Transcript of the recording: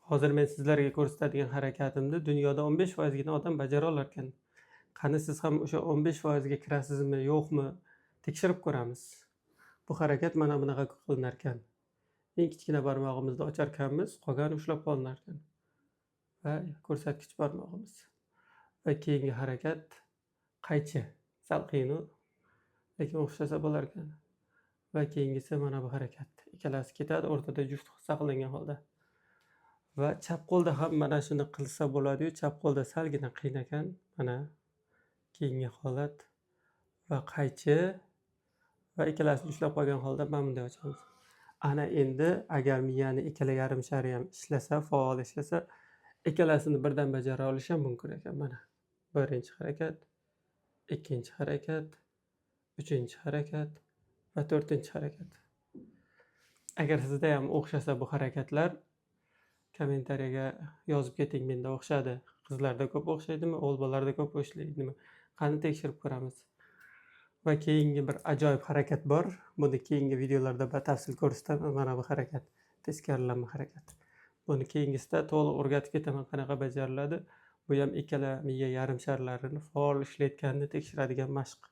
Hozir men sizlarga ko'rsatadigan harakatimni dunyoda 15% gina odam bajara olar ekan. Qani siz ham o'sha 15% ga kirasizmi, yo'qmi? Tekshirib ko'ramiz. Bu harakat mana bunaqa qilinar ekan. Eng kichkina barmog'imizni ochar ekanmiz, qolgani ushlab qolinar ekan. Va ko'rsatkich barmog'imiz. Va keyingi harakat qaychi. Sal qiyin, lekin o'xshasa bo'lar ekan. Va keyingisi mana bu harakat. Ikkalasi ketadi, o'rtada juft saqlangan holda. Va chap qo'lda ham mana shuni qilsa bo'ladi-yu, chap qo'lda salgina qiyin ekan. Mana keyingi holat va qaychi va ikkalasini ushlab qolgan holda mana bunday ochamiz. Ana endi agar miyani ikkala yarim shari ham ishlasa, faol ishlasa, ikkalasini birdan bajara olish ham mumkin ekan. Mana birinchi harakat, ikkinchi harakat, uchinchi harakat va to'rtinchi harakat. Agar sizda ham o'xshasa bu harakatlar, kommentariyaga yozib keting, menda o'xshadi. Qizlarda ko'p o'xshaydimi, o'g'ilbolarda ko'p o'xshaydimi? Qani tekshirib ko'ramiz. Va keyingi bir ajoyib harakat bor. Buni keyingi videolarda batafsil ko'rsataman. Mana bu harakat, teskarilanma harakat. Buni keyingisida to'liq o'rgatib ketaman qanaqa bajariladi. Bu ham ikkala miya yarim sharlarini faol ishlayotganini tekshiradigan mashq.